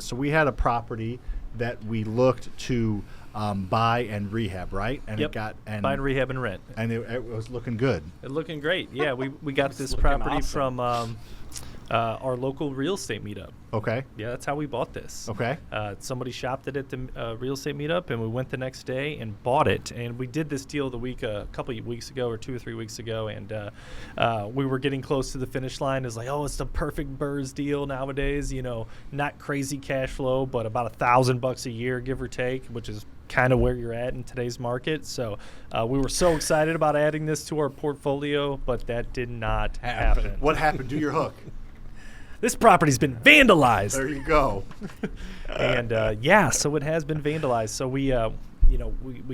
So we had a property that we looked to buy and rehab, right? And Yep. it got Buy and rehab and rent. and it was looking good. It's looking great. Yeah, we got this looking property awesome. from our local real estate meetup. Okay. Yeah, that's how we bought this. Okay. Somebody shopped it at the real estate meetup, and we went the next day and bought it. And we did this deal a couple of weeks ago, or 2 or 3 weeks ago, and we were getting close to the finish line. It's like, oh, it's the perfect Brrrr deal nowadays. You know, not crazy cash flow, but about $1,000 a year, give or take, which is kind of where you're at in today's market. So we were so excited about adding this to our portfolio, but that did not happen. What happened? Do your hook. This property's been vandalized. There you go. And so it has been vandalized. So we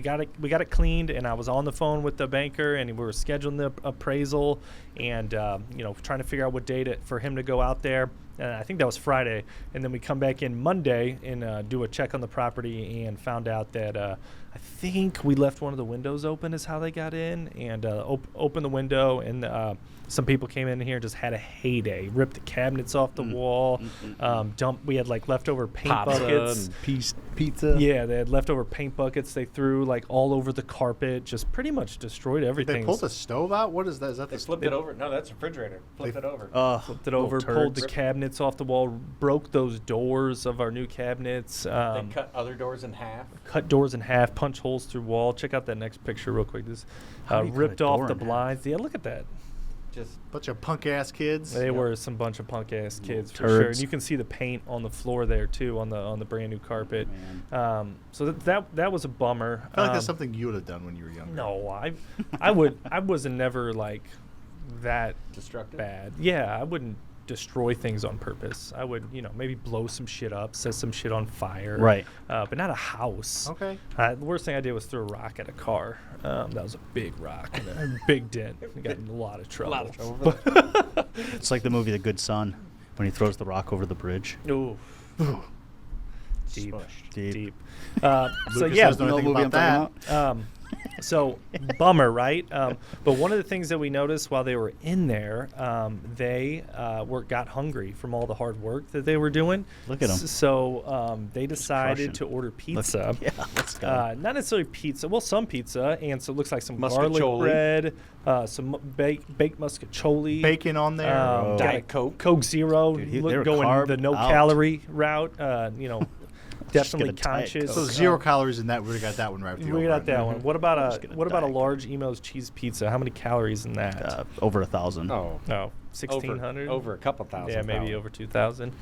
got it cleaned, and I was on the phone with the banker, and we were scheduling the appraisal, and trying to figure out what date for him to go out there. And I think that was Friday, and then we come back in Monday and do a check on the property, and found out that I think we left one of the windows open is how they got in, and opened the window, and some people came in here and just had a heyday, ripped the cabinets off the wall, we had like leftover paint buckets. Pizza. Yeah, they had leftover paint buckets they threw like all over the carpet, just pretty much destroyed everything. They pulled the stove out? What is that? Is that They the flipped it over. No, that's a refrigerator. Flipped it over. Flipped it over, pulled the cabinets off the wall, broke those doors of our new cabinets. They cut other doors in half. Cut doors in half, punch holes through wall. Check out that next picture real quick. This How do you cut ripped a off door the in half? blinds. Yeah, look at that. Just bunch of punk ass kids? They Yep. were some bunch of punk ass kids for turds. sure. And you can see the paint on the floor there too, on the brand new carpet. So that was a bummer. I feel like that's something you would have done when you were younger. No, I wasn't never like that destructive. bad. Yeah, I wouldn't destroy things on purpose. I would, maybe blow some shit up, set some shit on fire. Right. But not a house. Okay. The worst thing I did was throw a rock at a car. That was a big rock and a big dent. We got in a lot of trouble. It's like the movie The Good Son when he throws the rock over the bridge. Ooh. Deep. Deep. Deep. So Lucas yeah, doesn't know anything movie about I'm that. talking So bummer, right? But one of the things that we noticed while they were in there, they got hungry from all the hard work that they were doing. Look at 'em. So they decided to crushing. order pizza. Yeah, let's go. Not necessarily pizza. Well, some pizza, and so it looks like some Muscatoli. garlic bread, some baked muscatoli. Bacon on there. Oh. got a Diet Coke. Coke Zero. Dude, they look, were going carb the no out. calorie route. Definitely get a Diet conscious. Coke. So 0 calories in that. We got that one right. with the We over got under. that one. What about Just get a a Diet large Emo's cheese pizza? How many calories in that? Over 1,000. Oh, Oh, 1,600? over a couple thousand. Yeah, maybe probably. over 2,000.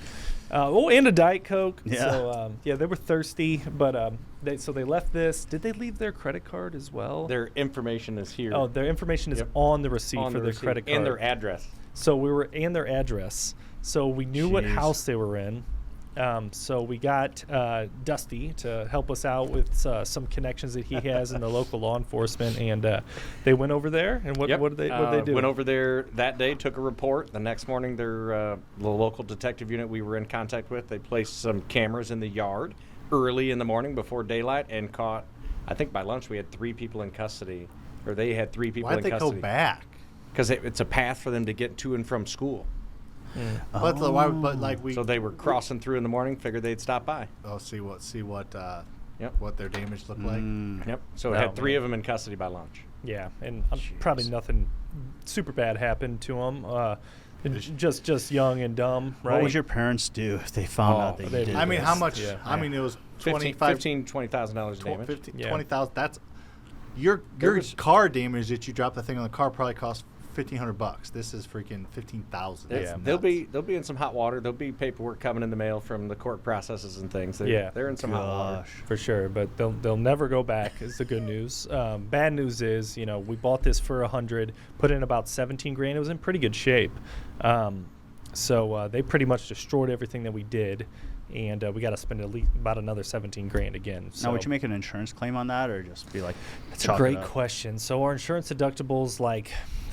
And a Diet Coke. Yeah. So, they were thirsty, but they left this. Did they leave their credit card as well? Their information is here. Oh, their information is Yep. on the receipt on for the their receipt credit card. and their address. So and their address. So we knew what Jeez. house they were in. So we got Dusty to help us out with some connections that he has in the local law enforcement, and they went over there. And what did they do? Went over there that day, took a report. The next morning, the local detective unit we were in contact with, they placed some cameras in the yard early in the morning before daylight and caught. I think by lunch we had 3 people in custody, or they had 3 people Why'd in they custody. go back? Because it's a path for them to get to and from school. But we. So they were crossing through in the morning, figured they'd stop by. Oh, see what Yep. what their damage looked like. Yep. So Oh, it had 3 man. of them in custody by lunch. Yeah, and probably nothing super bad happened to them. Just young and dumb, right? What would your parents do if they found out that you they- did I mean, this? how much? Yeah. I mean, it was 15, $20,000 damage. 15, Yeah. 20,000. That's your was- car damage that you dropped the thing on the car probably cost $1,500. This is freaking 15,000. Yeah, they'll be in some hot water. There'll be paperwork coming in the mail from the court processes and things. They're in some hot water. Gosh. For sure, but they'll never go back is the good news. Bad news is, we bought this for $100, put in about 17 grand. It was in pretty good shape. So they pretty much destroyed everything that we did, and we got to spend at least about another 17 grand again. So Now, would you make an insurance claim on that, or just be like, that's a chalk it great up? question. So our insurance deductible's like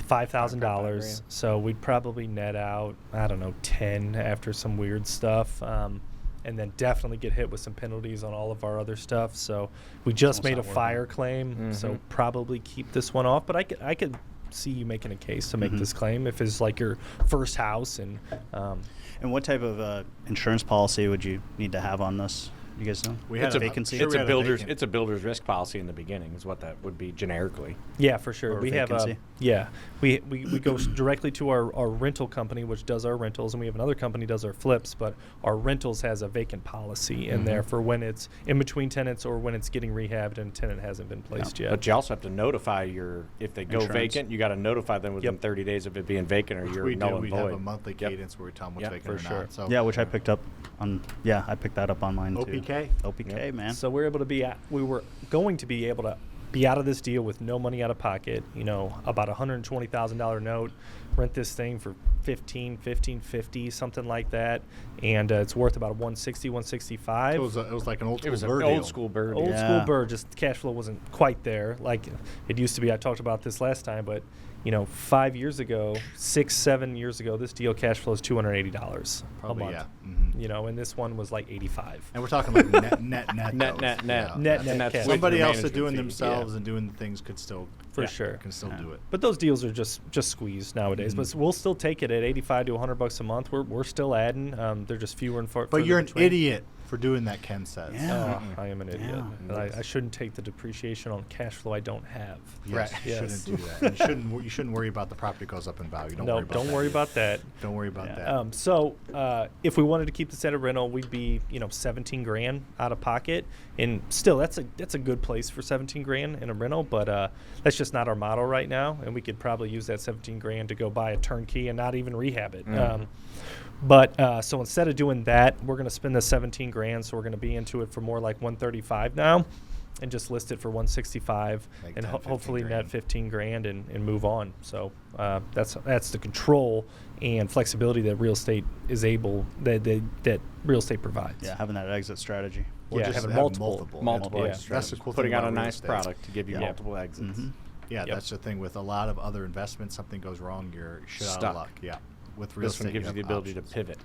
$5,000. So we'd probably net out, I don't know, 10 after some weird stuff. And then definitely get hit with some penalties on all of our other stuff. So we just almost made a not worth fire claim, so probably keep this one off. But I could see you making a case to make this claim if it's like your first house. And what type of insurance policy would you need to have on this? You guys know? We had It's a vacancy. sure It's we a had builder's vacant. it's a builder's risk policy in the beginning is what that would be generically. yeah, for sure. Or We have vacancy. we go directly to our rental company, which does our rentals, and we have another company does our flips. But our rentals has a vacant policy in there for when it's in between tenants or when it's getting rehabbed and a tenant hasn't been placed yet. But you also have to notify if they go Insurance. vacant, you got to notify them within Yep. 30 days of it being vacant, or Which you're we null do. and We void. have a monthly Yep. cadence where we tell them what's Yep, vacant for or sure. not. So Yeah, which I picked up on. Yeah, I picked that up on mine too. OPK. OPK, man. So we're able to we were going to be able to be out of this deal with no money out of pocket, about $120,000 note, rent this thing for $1550, something like that. And it's worth about 160, 165. It was like an old It school was an bird old deal. school bird. Old Yeah. school bird, just the cash flow wasn't quite there like it used to be. I talked about this last time, but 5 years ago, 6-7 years ago, this deal cash flow is $280 Probably, a month. yeah. Mhm. And this one was like 85. And we're talking like net. Net, though. net. Yeah. Net And that's cash. with Somebody your else is management doing fee. themselves and doing the things could still For sure. can still do it. But those deals are just squeezed nowadays. But we'll still take it at $85 to $100 a month. We're still adding. They're just fewer and far. But you're an idiot for doing that, Ken says. Yeah. I am an idiot. Yeah. And I shouldn't take the depreciation on cash flow I don't have. Yes, you Yes. shouldn't do that. You shouldn't worry about the property goes up in value. Don't worry about don't that. worry about that. Don't worry about Yeah. that. So if we wanted to keep this at a rental, we'd be 17 grand out of pocket, and still that's a good place for 17 grand in a rental. But that's just not our model right now, and we could probably use that 17 grand to go buy a turnkey and not even rehab it. So instead of doing that, we're going to spend the 17 grand. So we're going to be into it for more like 135 now, and just list it for 165, Make and 10, 15 hopefully net grand. 15 grand and move on. So that's the control and flexibility that real estate is able that real estate provides. Yeah, having that exit strategy. Or yeah, just having have multiple. Multiple Yeah. extras. That's the cool Putting thing out a about real nice estate. product to give you Yeah. multiple exits. Yeah, Yep. that's the thing with a lot of other investments. Something goes wrong, you're shit out Stuck. of luck. Yeah, with real This estate, one gives you have the ability options. to pivot.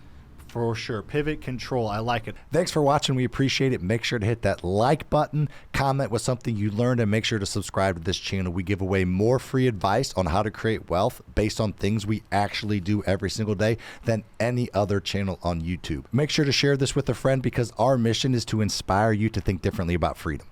For sure. Pivot control. I like it. Thanks for watching. We appreciate it. Make sure to hit that like button, comment with something you learned, and make sure to subscribe to this channel. We give away more free advice on how to create wealth based on things we actually do every single day than any other channel on YouTube. Make sure to share this with a friend because our mission is to inspire you to think differently about freedom.